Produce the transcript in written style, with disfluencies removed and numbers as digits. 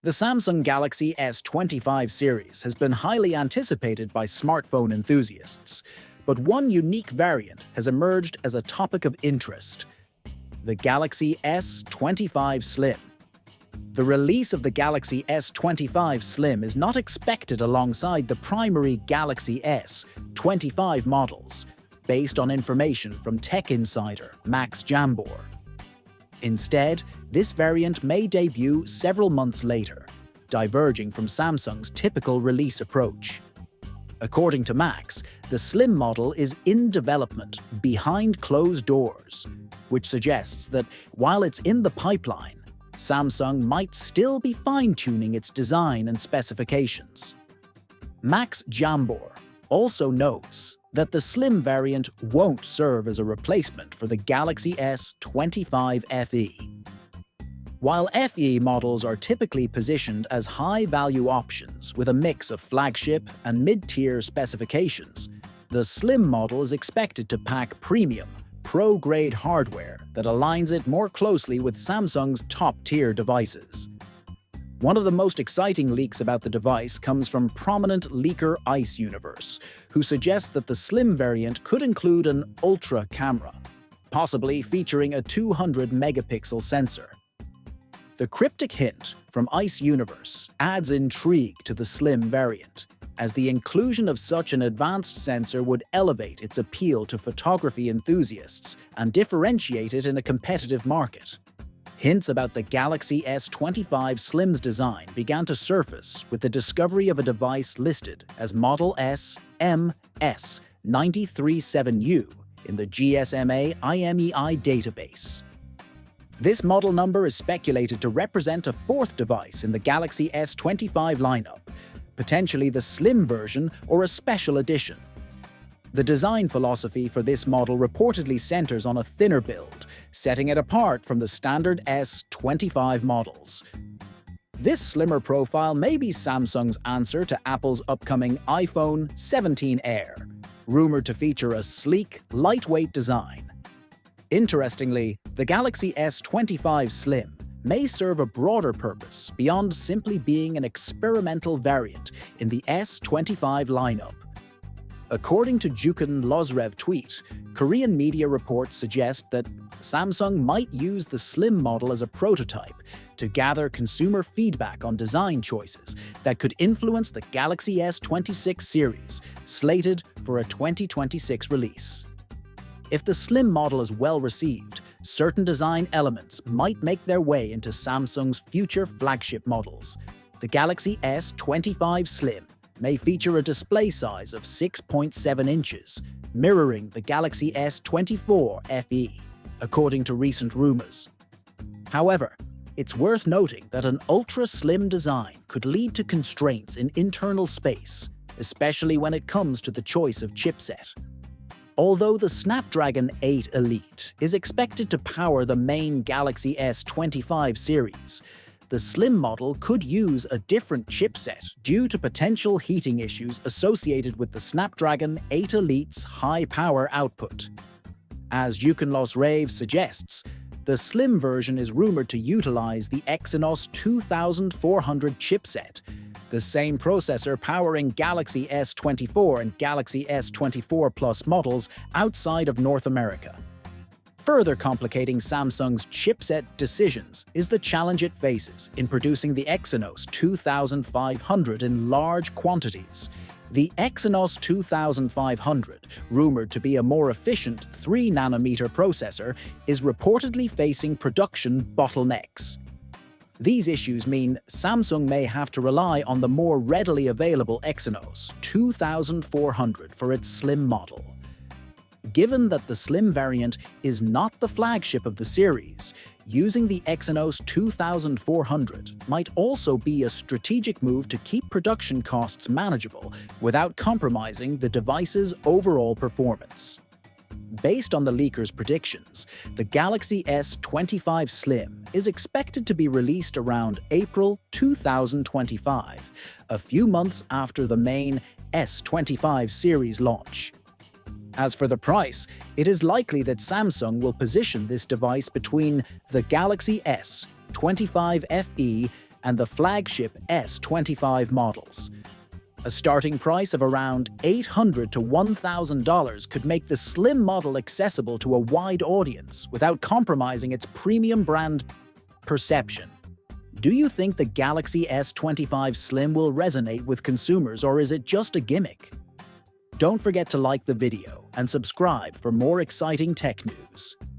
The Samsung Galaxy S25 series has been highly anticipated by smartphone enthusiasts, but one unique variant has emerged as a topic of interest: the Galaxy S25 Slim. The release of the Galaxy S25 Slim is not expected alongside the primary Galaxy S25 models, based on information from tech insider Max Jambor. Instead, this variant may debut several months later, diverging from Samsung's typical release approach. According to Max, the Slim model is in development behind closed doors, which suggests that while it's in the pipeline, Samsung might still be fine-tuning its design and specifications. Max Jambor also notes that the Slim variant won't serve as a replacement for the Galaxy S25 FE. While FE models are typically positioned as high-value options with a mix of flagship and mid-tier specifications, the Slim model is expected to pack premium, pro-grade hardware that aligns it more closely with Samsung's top-tier devices. One of the most exciting leaks about the device comes from prominent leaker Ice Universe, who suggests that the Slim variant could include an ultra camera, possibly featuring a 200-megapixel sensor. The cryptic hint from Ice Universe adds intrigue to the Slim variant, as the inclusion of such an advanced sensor would elevate its appeal to photography enthusiasts and differentiate it in a competitive market. Hints about the Galaxy S25 Slim's design began to surface with the discovery of a device listed as Model S MS937U in the GSMA IMEI database. This model number is speculated to represent a fourth device in the Galaxy S25 lineup, potentially the Slim version or a special edition. The design philosophy for this model reportedly centers on a thinner build, setting it apart from the standard S25 models. This slimmer profile may be Samsung's answer to Apple's upcoming iPhone 17 Air, rumored to feature a sleek, lightweight design. Interestingly, the Galaxy S25 Slim may serve a broader purpose beyond simply being an experimental variant in the S25 lineup. According to Jukun Lozrev tweet, Korean media reports suggest that Samsung might use the Slim model as a prototype to gather consumer feedback on design choices that could influence the Galaxy S26 series, slated for a 2026 release. If the Slim model is well received, certain design elements might make their way into Samsung's future flagship models. The Galaxy S25 Slim may feature a display size of 6.7 inches, mirroring the Galaxy S24 FE, according to recent rumors. However, it's worth noting that an ultra-slim design could lead to constraints in internal space, especially when it comes to the choice of chipset. Although the Snapdragon 8 Elite is expected to power the main Galaxy S25 series, the Slim model could use a different chipset due to potential heating issues associated with the Snapdragon 8 Elite's high power output. As Jukun Lozrev suggests, the Slim version is rumored to utilize the Exynos 2400 chipset, the same processor powering Galaxy S24 and Galaxy S24 Plus models outside of North America. Further complicating Samsung's chipset decisions is the challenge it faces in producing the Exynos 2500 in large quantities. The Exynos 2500, rumored to be a more efficient 3nm processor, is reportedly facing production bottlenecks. These issues mean Samsung may have to rely on the more readily available Exynos 2400 for its Slim model. Given that the Slim variant is not the flagship of the series, using the Exynos 2400 might also be a strategic move to keep production costs manageable without compromising the device's overall performance. Based on the leakers' predictions, the Galaxy S25 Slim is expected to be released around April 2025, a few months after the main S25 series launch. As for the price, it is likely that Samsung will position this device between the Galaxy S25 FE and the flagship S25 models. A starting price of around $800 to $1,000 could make the Slim model accessible to a wide audience without compromising its premium brand perception. Do you think the Galaxy S25 Slim will resonate with consumers, or is it just a gimmick? Don't forget to like the video and subscribe for more exciting tech news.